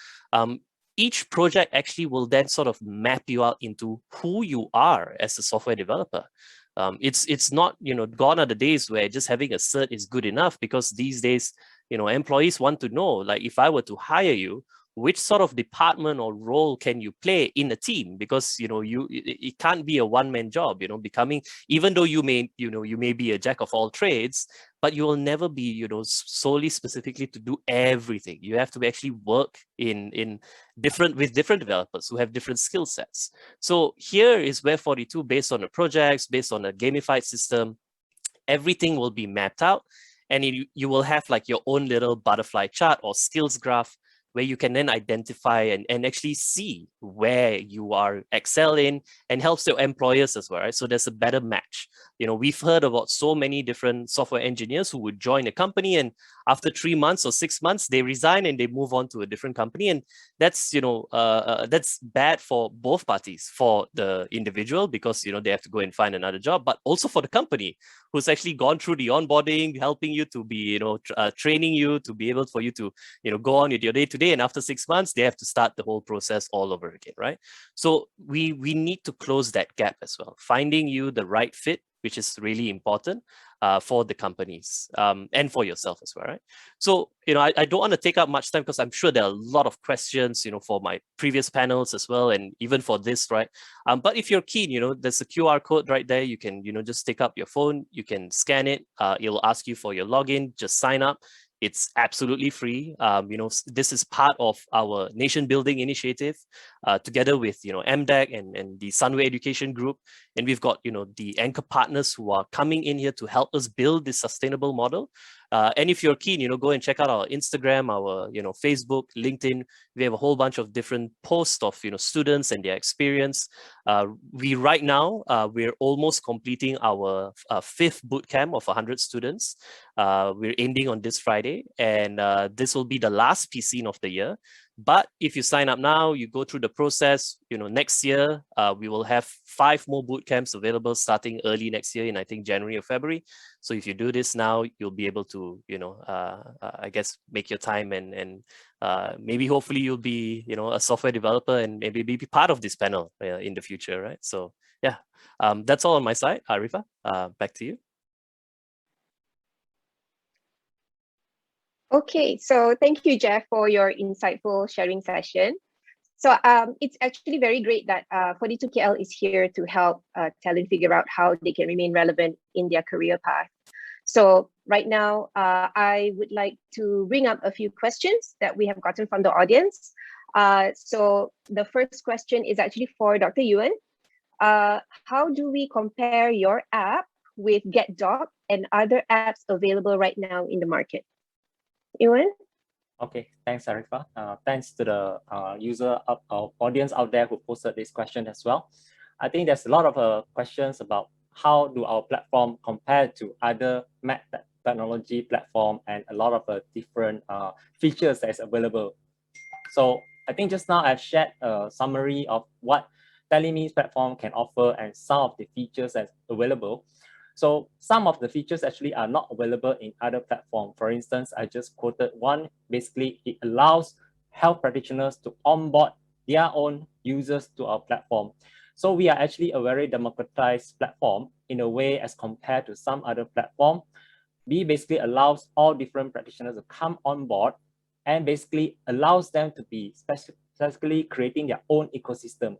Each project actually will then sort of map you out into who you are as a software developer. It's not, gone are the days where just having a cert is good enough, because these days, employees want to know, like, if I were to hire you, which sort of department or role can you play in a team? Because, it can't be a one-man job, becoming, even though you may be a jack of all trades, but you will never be, solely specifically to do everything. You have to actually work with different developers who have different skill sets. So here is where 42, based on the projects, based on a gamified system, everything will be mapped out, and you will have like your own little butterfly chart or skills graph, where you can then identify and actually see where you are excelling, and helps your employers as well, right? So there's a better match. We've heard about so many different software engineers who would join a company, and after 3 months or 6 months, they resign and they move on to a different company. And that's, that's bad for both parties, for the individual, because, they have to go and find another job, but also for the company, who's actually gone through the onboarding, helping you to be, training you to be able for you to, go on with your day-to-day. And after 6 months, they have to start the whole process all over again, right? So we need to close that gap as well, finding you the right fit, which is really important for the companies and for yourself as well, right? So, I don't want to take up much time, because I'm sure there are a lot of questions, for my previous panels as well, and even for this, right? But if you're keen, there's a QR code right there. You can, just take up your phone, you can scan it. It'll ask you for your login, just sign up. It's absolutely free. This is part of our nation building initiative, together with MDEC and the Sunway Education Group, and we've got the anchor partners who are coming in here to help us build this sustainable model. And if you're keen, go and check out our Instagram, our Facebook, LinkedIn. We have a whole bunch of different posts of students and their experience. We right now we're almost completing our 5th bootcamp of 100 students. We're ending on this Friday, and this will be the last PCN of the year. But if you sign up now, you go through the process, next year, we will have 5 more boot camps available starting early next year in, I think, January or February. So if you do this now, you'll be able to, I guess, make your time and maybe hopefully you'll be, a software developer and maybe be part of this panel in the future, right? So yeah, that's all on my side. Arifah, back to you. Okay, so thank you, Jeff, for your insightful sharing session. So it's actually very great that 42KL is here to help talent figure out how they can remain relevant in their career path. So right now, I would like to bring up a few questions that we have gotten from the audience. So the first question is actually for Dr. Ewan. How do we compare your app with GetDoc and other apps available right now in the market? Ewan? Okay, thanks, Arifah. Thanks to the audience out there who posted this question as well. I think there's a lot of questions about how do our platform compare to other technology platform and a lot of different features that is available. So I think just now I've shared a summary of what Teleme's platform can offer and some of the features that's available. So some of the features actually are not available in other platforms. For instance, I just quoted one. Basically, it allows health practitioners to onboard their own users to our platform. So we are actually a very democratized platform in a way as compared to some other platform. We basically allows all different practitioners to come on board and basically allows them to be specifically creating their own ecosystem.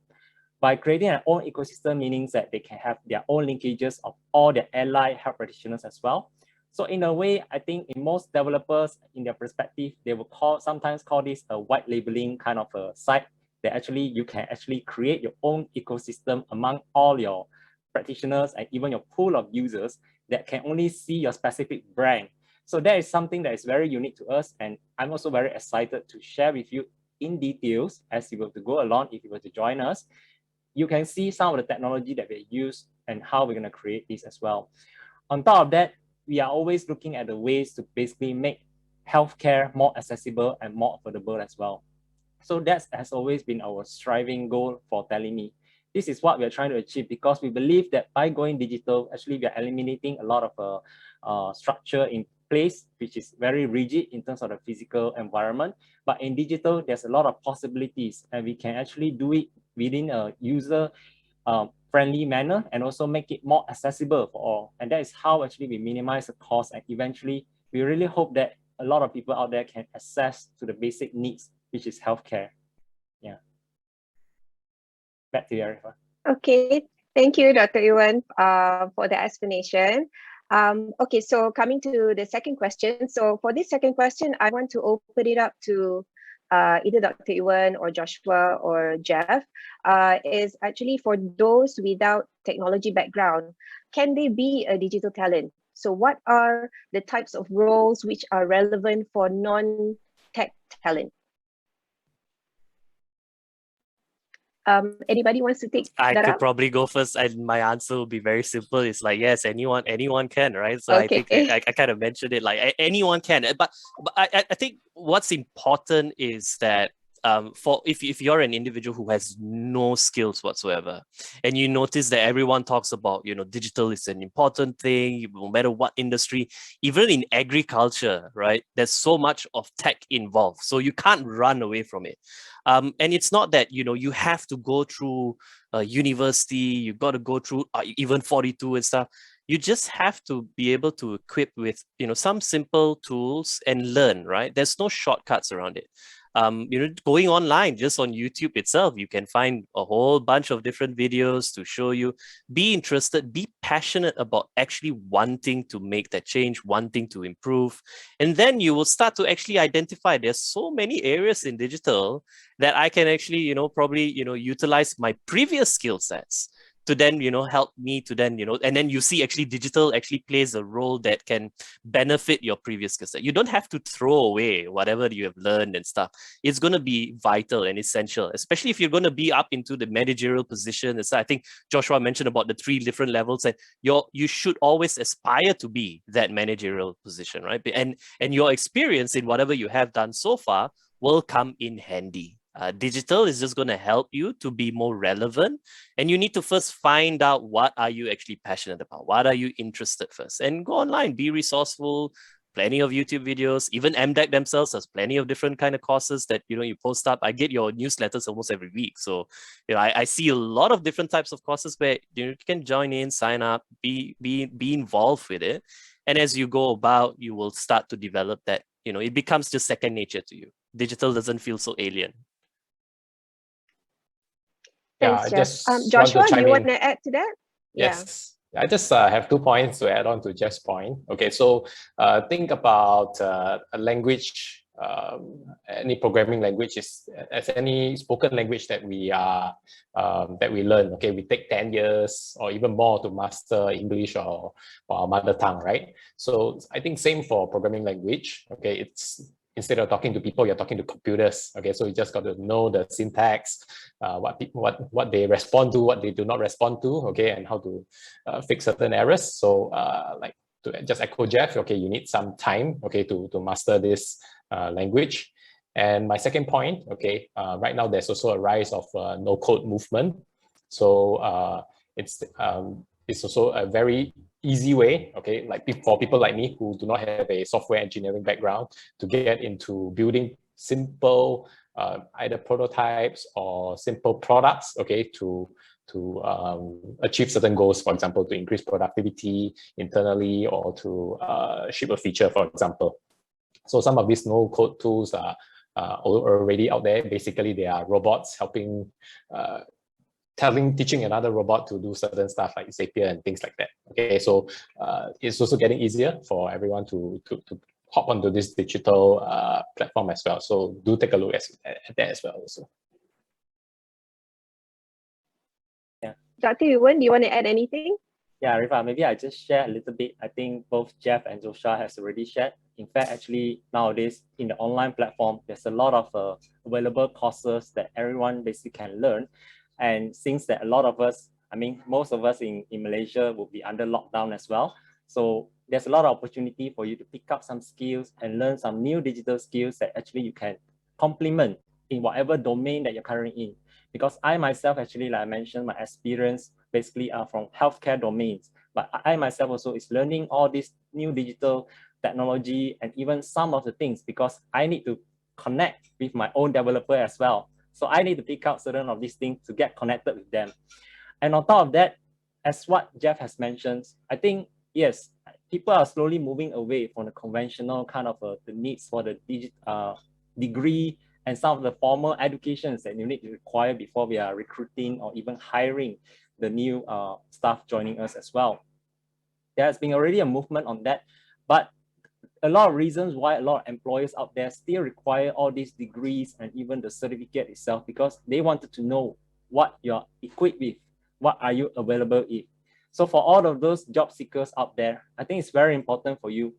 By creating their own ecosystem, meaning that they can have their own linkages of all their allied health practitioners as well. So in a way, I think in most developers, in their perspective, they will sometimes call this a white labeling kind of a site that actually you can actually create your own ecosystem among all your practitioners and even your pool of users that can only see your specific brand. So that is something that is very unique to us. And I'm also very excited to share with you in details as you were to go along, if you were to join us. You can see some of the technology that we use and how we're going to create this as well. On top of that, we are always looking at the ways to basically make healthcare more accessible and more affordable as well. So that has always been our striving goal for Teleme. This is what we're trying to achieve because we believe that by going digital, actually we are eliminating a lot of structure in place, which is very rigid in terms of the physical environment. But in digital, there's a lot of possibilities and we can actually do it within a user friendly manner and also make it more accessible for all. And that is how actually we minimize the cost and eventually we really hope that a lot of people out there can access to the basic needs, which is healthcare. Yeah. Back to you, Arifah. Okay, thank you, Dr. Ewan, for the explanation. Okay, so coming to the second question. So for this second question, I want to open it up to either Dr. Ewan or Joshua or Jeff, is actually for those without technology background, can they be a digital talent? So what are the types of roles which are relevant for non-tech talent? Anybody wants to take that I could up? probably go first, and my answer will be very simple. It's like, yes, anyone can, right? So Okay. I think I kind of mentioned it, like anyone can. But I think what's important is that for if you're an individual who has no skills whatsoever, and you notice that everyone talks about, digital is an important thing, no matter what industry, even in agriculture, right? There's so much of tech involved, so you can't run away from it. And it's not that, you have to go through university, you've got to go through even 42 and stuff. You just have to be able to equip with, some simple tools and learn, right? There's no shortcuts around it. Going online, just on YouTube itself, you can find a whole bunch of different videos to show you. Be interested, be passionate about actually wanting to make that change, wanting to improve. And then you will start to actually identify there's so many areas in digital that I can actually, probably, utilize my previous skill sets to then, help me to then, and then you see actually digital actually plays a role that can benefit your previous skill set. You don't have to throw away whatever you have learned and stuff. It's going to be vital and essential, especially if you're going to be up into the managerial position. And so I think Joshua mentioned about the 3 different levels, and you should always aspire to be that managerial position, right? And your experience in whatever you have done so far will come in handy. Digital is just going to help you to be more relevant, and you need to first find out what are you actually passionate about, what are you interested first, and go online, be resourceful. Plenty of YouTube videos, even MDEC themselves has plenty of different kind of courses that you post up. I get your newsletters almost every week, so I see a lot of different types of courses where you can join in, sign up, be involved with it, and as you go about, you will start to develop that. It becomes just second nature to you. Digital doesn't feel so alien. Yeah, Thanks, I Jeff. just want to Joshua, do chime you want in. to add to that? Yes, I just have 2 points to add on to Jeff's point. Okay, so think about a language, any programming language is as any spoken language that we learn. Okay, we take 10 years or even more to master English or our mother tongue, right? So I think same for programming language. Okay, it's instead of talking to people, you're talking to computers. Okay, so you just got to know the syntax, what they respond to, what they do not respond to. Okay, and how to fix certain errors. So like to just echo Jeff, okay, you need some time, okay, to master this language. And my second point, okay, right now there's also a rise of no code movement. So it's also a very easy way, okay, like for people like me who do not have a software engineering background, to get into building simple either prototypes or simple products, okay, to achieve certain goals, for example, to increase productivity internally or to ship a feature, for example. So some of these no-code tools are already out there. Basically, they are robots helping teaching another robot to do certain stuff like Zapier and things like that. Okay, so it's also getting easier for everyone to hop onto this digital platform as well. So do take a look at that as well also. Yeah. Dr. Ewan, do you want to add anything? Yeah, Arifah, maybe I just share a little bit. I think both Jeff and Joshua has already shared. In fact, actually nowadays in the online platform, there's a lot of available courses that everyone basically can learn. And since that a lot of us, I mean, most of us in Malaysia will be under lockdown as well. So there's a lot of opportunity for you to pick up some skills and learn some new digital skills that actually you can complement in whatever domain that you're currently in. Because I myself, actually, like I mentioned, my experience basically are from healthcare domains. But I myself also is learning all this new digital technology and even some of the things because I need to connect with my own developer as well. So I need to pick out certain of these things to get connected with them. And on top of that, as what Jeff has mentioned, I think, yes, people are slowly moving away from the conventional kind of the needs for the degree and some of the formal educations that you need to require before we are recruiting or even hiring the new staff joining us as well. There has been already a movement on that, but a lot of reasons why a lot of employers out there still require all these degrees and even the certificate itself, because they wanted to know what you're equipped with, what are you available with. So for all of those job seekers out there, I think it's very important for you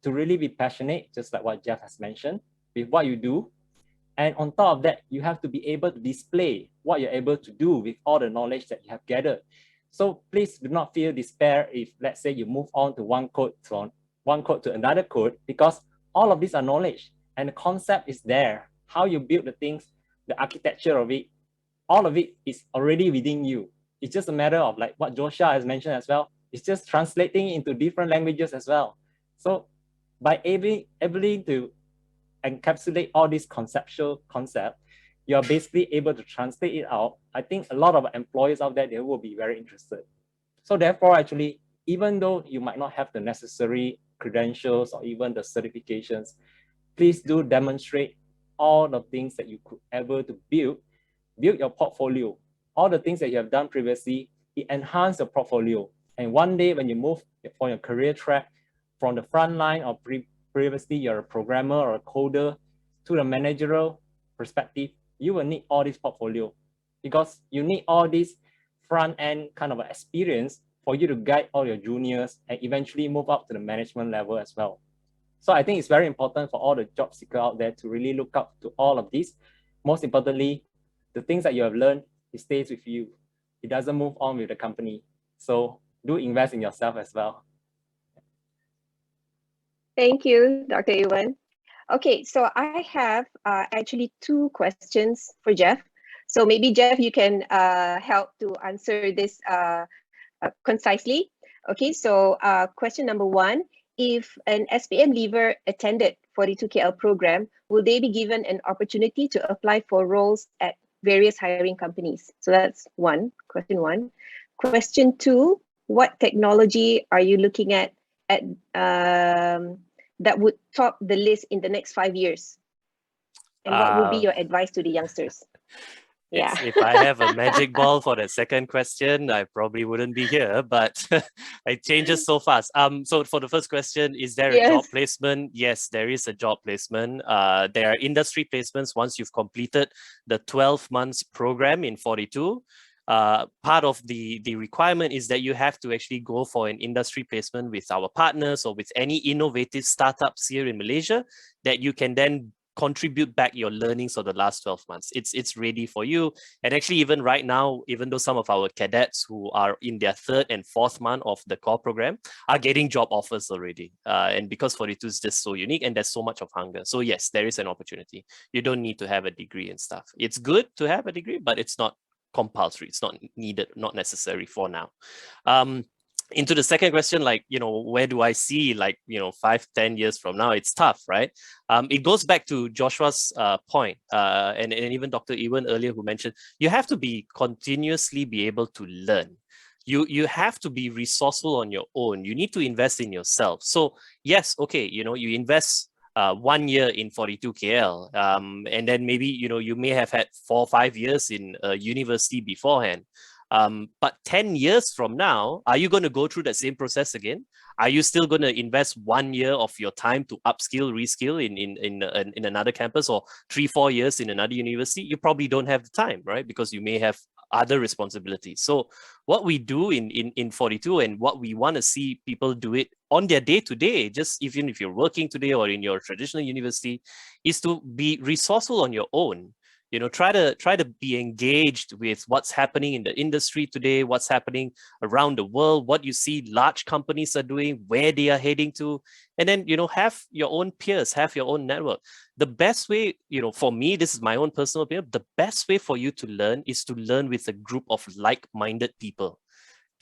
to really be passionate, just like what Jeff has mentioned, with what you do. And on top of that, you have to be able to display what you're able to do with all the knowledge that you have gathered. So please do not feel despair if, let's say, you move on to one code to another code, because all of these are knowledge and the concept is there. How you build the things, the architecture of it, all of it is already within you. It's just a matter of like what Joshua has mentioned as well. It's just translating into different languages as well. So by able to encapsulate all these conceptual concepts, you're basically able to translate it out. I think a lot of employers out there, they will be very interested. So therefore, actually, even though you might not have the necessary credentials or even the certifications, please do demonstrate all the things that you could ever to build your portfolio. All the things that you have done previously, it enhance your portfolio. And one day when you move for your career track from the front line or previously you're a programmer or a coder to the managerial perspective, you will need all this portfolio because you need all this front end kind of experience for you to guide all your juniors and eventually move up to the management level as well. So I think it's very important for all the job seekers out there to really look up to all of these. Most importantly, the things that you have learned, it stays with you. It doesn't move on with the company. So do invest in yourself as well. Thank you, Dr. Ewan. Okay, so I have actually two questions for Jeff. So maybe Jeff, you can help to answer this concisely. Okay, so question number one, if an SPM leaver attended 42KL program, will they be given an opportunity to apply for roles at various hiring companies? So that's question one. Question two, what technology are you looking at that would top the list in the next 5 years? And what would be your advice to the youngsters? Yeah. If I have a magic ball for the second question, I probably wouldn't be here, but it changes so fast. So for the first question, is there a job Yes. placement? Yes, there is a job placement. There are industry placements once you've completed the 12 months program in 42. Part of the requirement is that you have to actually go for an industry placement with our partners or with any innovative startups here in Malaysia that you can then contribute back your learnings of the last 12 months. It's ready for you. And actually, even right now, even though some of our cadets who are in their third and fourth month of the core program are getting job offers already. And because 42 is just so unique and there's so much of hunger. So yes, there is an opportunity. You don't need to have a degree and stuff. It's good to have a degree, but it's not compulsory. It's not needed, not necessary for now. Into the second question, like, where do I see, like, 5-10 years from now? It's tough, right? It goes back to Joshua's point, and even Dr. Ewan earlier, who mentioned you have to be continuously be able to learn. You have to be resourceful on your own. You need to invest in yourself. So yes, okay, you invest 1 year in 42KL, and then maybe you may have had 4 or 5 years in university beforehand. But 10 years from now, are you going to go through that same process again? Are you still going to invest 1 year of your time to upskill, reskill in another campus, or 3-4 years in another university? You probably don't have the time, right? Because you may have other responsibilities. So what we do in 42, and what we want to see people do it on their day-to-day, just even if you're working today or in your traditional university, is to be resourceful on your own. Try to be engaged with what's happening in the industry today, what's happening around the world, what you see large companies are doing, where they are heading to, and then have your own peers, have your own network. The best way, for me, this is my own personal opinion, the best way for you to learn is to learn with a group of like-minded people.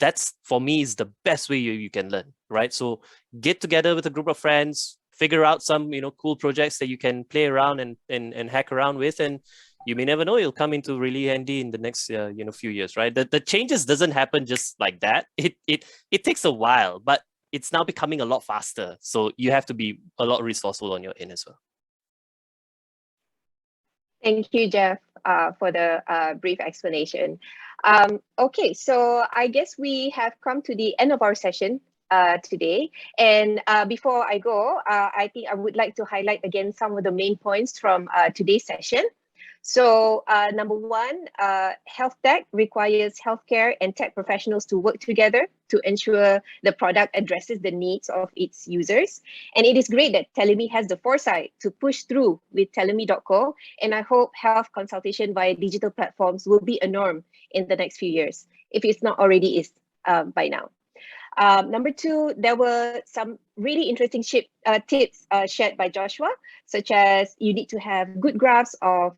That's, for me, is the best way you can learn, right? So get together with a group of friends, figure out some cool projects that you can play around and hack around with, and you may never know, it'll come into really handy in the next few years, right? The changes doesn't happen just like that. It takes a while, but it's now becoming a lot faster. So you have to be a lot resourceful on your end as well. Thank you, Jeff, for the brief explanation. Okay, so I guess we have come to the end of our session today. And before I go, I think I would like to highlight again some of the main points from today's session. So number one, health tech requires healthcare and tech professionals to work together to ensure the product addresses the needs of its users. And it is great that Teleme has the foresight to push through with Teleme.co. And I hope health consultation via digital platforms will be a norm in the next few years, if it's not already is by now. Number two, there were some really interesting tips shared by Joshua, such as you need to have good graphs of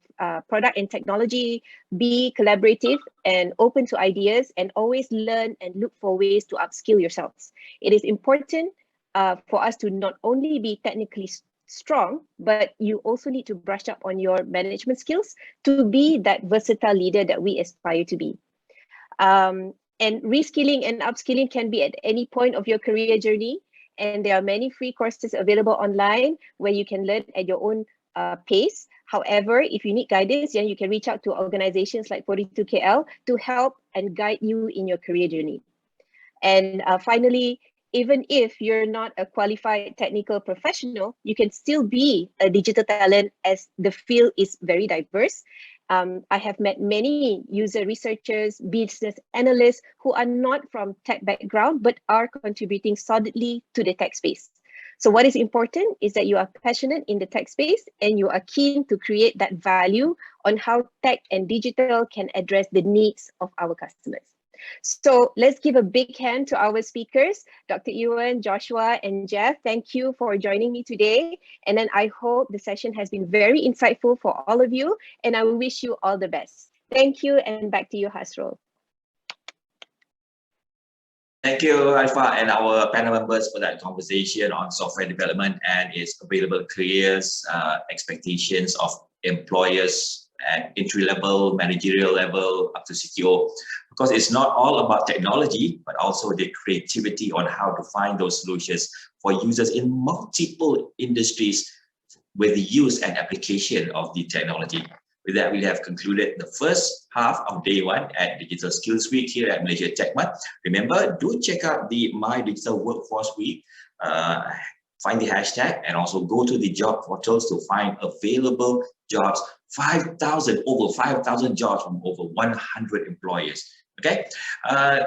product and technology, be collaborative and open to ideas, and always learn and look for ways to upskill yourselves. It is important for us to not only be technically strong, but you also need to brush up on your management skills to be that versatile leader that we aspire to be. And reskilling and upskilling can be at any point of your career journey. And there are many free courses available online where you can learn at your own pace. However, if you need guidance, then you can reach out to organizations like 42KL to help and guide you in your career journey. And finally, even if you're not a qualified technical professional, you can still be a digital talent, as the field is very diverse. I have met many user researchers, business analysts who are not from tech background, but are contributing solidly to the tech space. So what is important is that you are passionate in the tech space and you are keen to create that value on how tech and digital can address the needs of our customers. So let's give a big hand to our speakers, Dr. Ewan, Joshua, and Jeff. Thank you for joining me today. And then I hope the session has been very insightful for all of you, and I wish you all the best. Thank you, and back to you, Hasrul. Thank you, Arifah, and our panel members for that conversation on software development and its available careers, expectations of employers at entry level, managerial level, up to CTO. Because it's not all about technology, but also the creativity on how to find those solutions for users in multiple industries with the use and application of the technology. With that, we have concluded the first half of day one at Digital Skills Week here at Malaysia Tech Month. Remember, do check out the My Digital Workforce Week, find the hashtag, and also go to the job portals to find available jobs. Over 5,000 jobs from over 100 employers. Okay,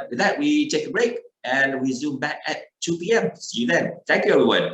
with that, we take a break and we zoom back at 2 p.m. See you then. Thank you, everyone.